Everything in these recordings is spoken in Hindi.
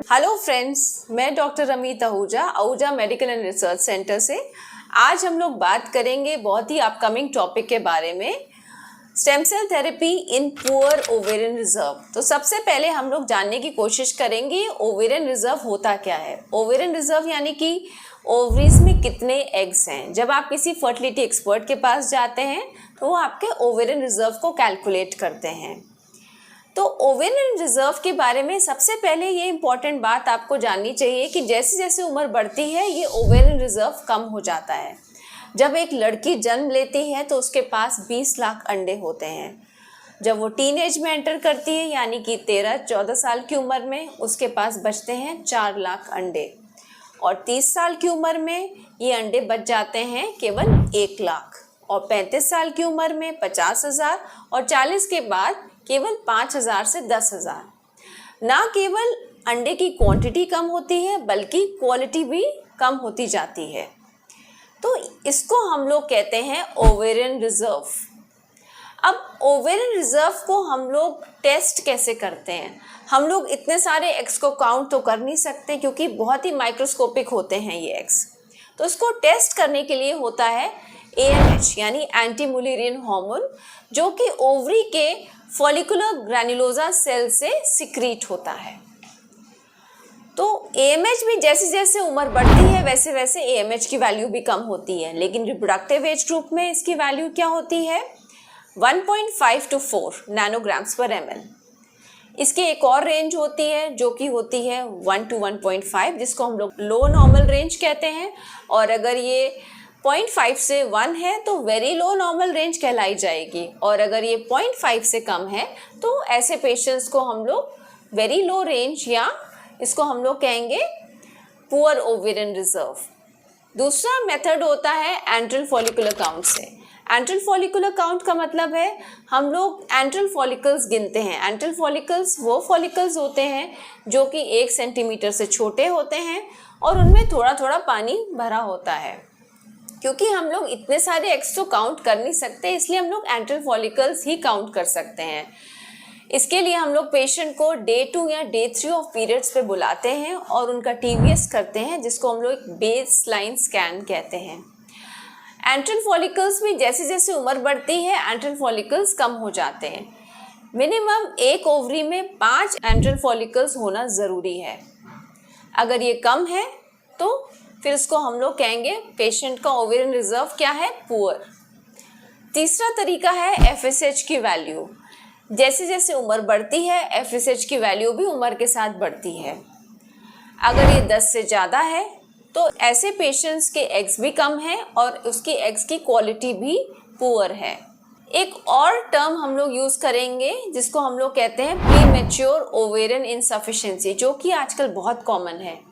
हेलो फ्रेंड्स, मैं doctor Ramit Ahuja medical and research centre से। आज हम लोग बात करेंगे बहुत ही अपकमिंग टॉपिक के बारे में, stem cell therapy in poor ovarian reserve. तो सबसे पहले हम लोग जानने की कोशिश करेंगे ओवेरियन रिजर्व होता क्या है। ओवेरियन रिजर्व यानी कि ओवरीज में कितने एग्स हैं। जब आप किसी फर्टिलिटी एक्सपर्ट के पास जाते हैं तो वो आपके ओवेरियन रिजर्व को कैलकुलेट करते हैं। तो ओवेरियन रिजर्व के बारे में सबसे पहले ये इम्पॉर्टेंट बात आपको जाननी चाहिए कि जैसे जैसे उम्र बढ़ती है ये ओवेरियन रिजर्व कम हो जाता है। जब एक लड़की जन्म लेती है तो उसके पास 20 लाख अंडे होते हैं। जब वो टीनेज में एंटर करती है यानी कि 13-14 साल की उम्र में उसके पास बचते हैं 4 लाख अंडे, और 30 साल की उम्र में ये अंडे बच जाते हैं केवल 1 लाख, और 35 साल की उम्र में 50,000, और 40 के बाद केवल 5,000 से 10,000। ना केवल अंडे की क्वांटिटी कम होती है बल्कि क्वालिटी भी कम होती जाती है। तो इसको हम लोग कहते हैं ओवेरियन रिजर्व। अब ओवेरियन रिजर्व को हम लोग टेस्ट कैसे करते हैं। हम लोग इतने सारे एग्स को काउंट तो कर नहीं सकते क्योंकि बहुत ही माइक्रोस्कोपिक होते हैं ये एग्स। तो इसको टेस्ट करने के लिए होता है AMH यानी एंटी मुलेरियन हार्मोन, जो कि ओवरी के फॉलिकुलर ग्रैन्युलोसा सेल से सिक्रीट होता है। तो AMH भी जैसे जैसे उम्र बढ़ती है वैसे वैसे AMH की वैल्यू भी कम होती है, लेकिन रिप्रोडक्टिव एज ग्रुप में इसकी वैल्यू क्या होती है 1.5 to 4 नैनोग्राम्स पर ml। इसकी एक और रेंज होती है जो कि होती है 1 to 1.5, जिसको हम लोग लो नॉर्मल रेंज कहते हैं। और अगर ये 0.5 से 1 है तो वेरी लो नॉर्मल रेंज कहलाई जाएगी, और अगर ये 0.5 से कम है तो ऐसे पेशेंट्स को हम लोग वेरी लो रेंज या इसको हम लोग कहेंगे पुअर ओवेरियन रिजर्व। दूसरा मेथड होता है एंट्रल फॉलिकुलर काउंट से। एंट्रल फॉलिकुलर काउंट का मतलब है हम लोग एंट्रल फॉलिकल्स गिनते हैं। एंट्रल फॉलिकल्स वो फॉलिकल्स होते हैं जो कि 1 सेंटीमीटर से छोटे होते हैं और उनमें थोड़ा थोड़ा पानी भरा होता है। क्योंकि हम लोग इतने सारे एग्स तो काउंट कर नहीं सकते, इसलिए हम लोग एंट्रल फॉलिकल्स ही काउंट कर सकते हैं। इसके लिए हम लोग पेशेंट को डे 2 या डे 3 ऑफ पीरियड्स पे बुलाते हैं और उनका TVS करते हैं, जिसको हम लोग बेस लाइन स्कैन कहते हैं। एंट्रल फॉलिकल्स में जैसे जैसे उम्र बढ़ती है एंट्रल फॉलिकल्स कम हो जाते हैं। मिनिमम एक ओवरी में 5 एंट्रल फॉलिकल्स होना ज़रूरी है। अगर ये कम है तो फिर इसको हम लोग कहेंगे पेशेंट का ओवेरियन रिजर्व क्या है, पुअर। तीसरा तरीका है FSH की वैल्यू। जैसे जैसे उम्र बढ़ती है FSH की वैल्यू भी उम्र के साथ बढ़ती है। अगर ये 10 से ज़्यादा है तो ऐसे पेशेंट्स के एग्स भी कम हैं और उसकी एग्स की क्वालिटी भी पुअर है। एक और टर्म हम लोग यूज़ करेंगे जिसको हम लोग कहते हैं प्रीमेच्योर ओवेरियन इनसफिशिएंसी, जो कि आजकल बहुत कॉमन है।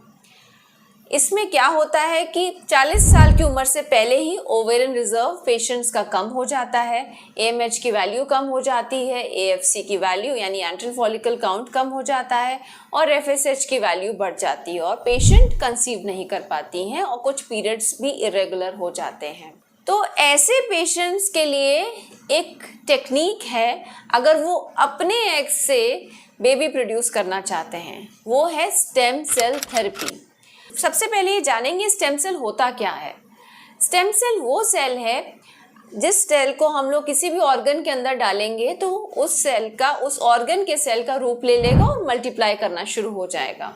इसमें क्या होता है कि 40 साल की उम्र से पहले ही ओवेरियन रिजर्व पेशेंट्स का कम हो जाता है, AMH की वैल्यू कम हो जाती है, AFC की वैल्यू यानी एंट्रल फॉलिकल काउंट कम हो जाता है, और FSH की वैल्यू बढ़ जाती है और पेशेंट कंसीव नहीं कर पाती हैं और कुछ पीरियड्स भी इरेगुलर हो जाते हैं। तो ऐसे पेशेंट्स के लिए एक टेक्निक है, अगर वो अपने एग्स से बेबी प्रोड्यूस करना चाहते हैं, वो है स्टेम सेल थेरेपी। सबसे पहले ये जानेंगे स्टेम सेल होता क्या है। स्टेम सेल वो सेल है जिस सेल को हम लोग किसी भी ऑर्गन के अंदर डालेंगे तो उस सेल का, उस ऑर्गन के सेल का रूप ले लेगा और मल्टीप्लाई करना शुरू हो जाएगा।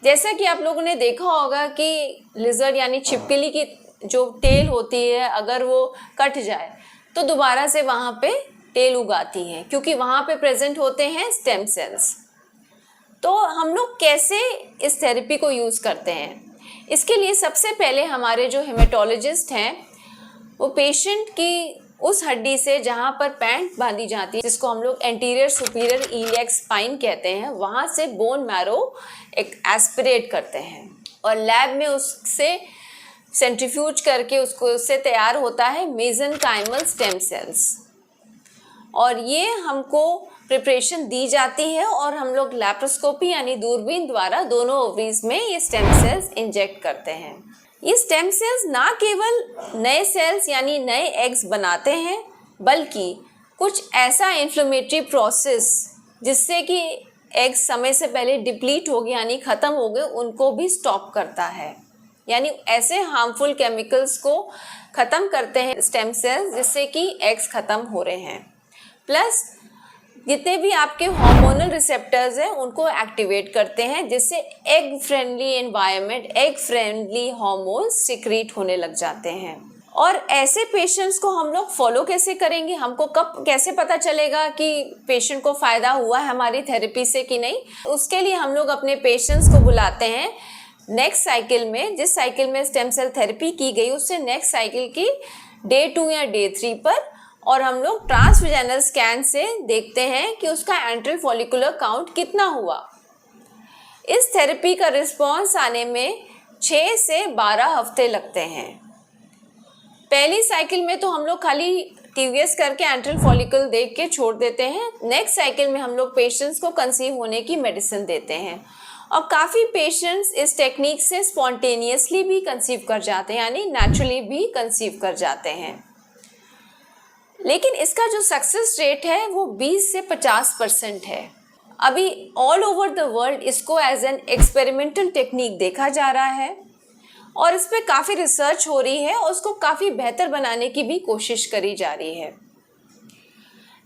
जैसा कि आप लोगों ने देखा होगा कि लिजर्ड यानी छिपकली की जो टेल होती है अगर वो कट जाए तो दोबारा से वहाँ पे टेल उगाती है, क्योंकि वहाँ पे प्रेजेंट होते हैं स्टेम सेल्स। तो हम लोग कैसे इस थेरेपी को यूज़ करते हैं, इसके लिए सबसे पहले हमारे जो हेमेटोलॉजिस्ट हैं वो पेशेंट की उस हड्डी से जहाँ पर पैंट बांधी जाती है, जिसको हम लोग एंटीरियर सुपीरियर इलियक स्पाइन कहते हैं, वहाँ से बोन मैरो एक एस्पिरेट करते हैं और लैब में उससे सेंट्रीफ्यूज करके उससे तैयार होता है मेसेनकाइमल स्टेम सेल्स, और ये हमको प्रिपरेशन दी जाती है और हम लोग लैप्रोस्कोपी यानी दूरबीन द्वारा दोनों ओवरीज में ये स्टेम सेल्स इंजेक्ट करते हैं। ये स्टेम सेल्स ना केवल नए सेल्स यानी नए एग्स बनाते हैं, बल्कि कुछ ऐसा इन्फ्लेमेटरी प्रोसेस जिससे कि एग्स समय से पहले डिप्लीट हो गए यानी ख़त्म हो गए उनको भी स्टॉप करता है। यानी ऐसे हार्मफुल केमिकल्स को ख़त्म करते हैं स्टेम सेल्स जिससे कि एग्स ख़त्म हो रहे हैं। प्लस जितने भी आपके हार्मोनल रिसेप्टर्स हैं उनको एक्टिवेट करते हैं जिससे egg friendly environment, egg friendly hormones secrete होने लग जाते हैं। और ऐसे पेशेंट्स को हम लोग फॉलो कैसे करेंगे, हमको कब कैसे पता चलेगा कि पेशेंट को फ़ायदा हुआ है हमारी थेरेपी से कि नहीं? उसके लिए हम लोग अपने पेशेंट्स को बुलाते हैं नेक्स्ट साइकिल में, जिस साइकिल में स्टेम सेल थेरेपी की गई उससे नेक्स्ट साइकिल की डे 2 या डे 3 पर, और हम लोग ट्रांसवेजाइनल स्कैन से देखते हैं कि उसका एंट्रल फॉलिकुलर काउंट कितना हुआ। इस थेरेपी का रिस्पॉन्स आने में 6 से 12 हफ्ते लगते हैं। पहली साइकिल में तो हम लोग खाली टीवीएस करके एंट्रल फॉलिकल देख के छोड़ देते हैं। नेक्स्ट साइकिल में हम लोग पेशेंट्स को कंसीव होने की मेडिसिन देते हैं और काफ़ी पेशेंट्स इस टेक्निक से स्पॉन्टेनियसली भी कंसीव कर जाते हैं यानी नेचुरली भी कंसीव कर जाते हैं। लेकिन इसका जो सक्सेस रेट है वो 20 से 50% है। अभी ऑल ओवर द वर्ल्ड इसको एज एन एक्सपेरिमेंटल टेक्निक देखा जा रहा है और इस पर काफ़ी रिसर्च हो रही है और उसको काफ़ी बेहतर बनाने की भी कोशिश करी जा रही है।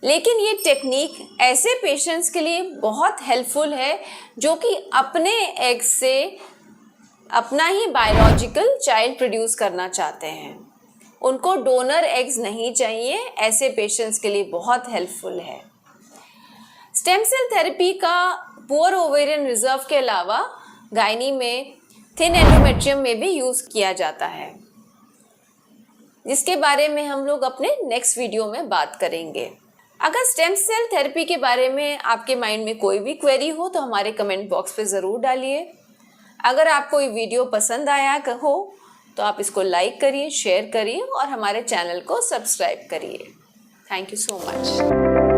लेकिन ये टेक्निक ऐसे पेशेंट्स के लिए बहुत हेल्पफुल है जो कि अपने एग से अपना ही बायोलॉजिकल चाइल्ड प्रोड्यूस करना चाहते हैं, उनको डोनर एग्स नहीं चाहिए। ऐसे पेशेंट्स के लिए बहुत हेल्पफुल है। स्टेम सेल थेरेपी का पुअर ओवेरियन रिजर्व के अलावा गायनी में थिन एंडोमेट्रियम में भी यूज़ किया जाता है, जिसके बारे में हम लोग अपने नेक्स्ट वीडियो में बात करेंगे। अगर स्टेम सेल थेरेपी के बारे में आपके माइंड में कोई भी क्वेरी हो तो हमारे कमेंट बॉक्स पे ज़रूर डालिए। अगर आपको ये वीडियो पसंद आया हो तो आप इसको लाइक करिए, शेयर करिए और हमारे चैनल को सब्सक्राइब करिए। Thank you so much.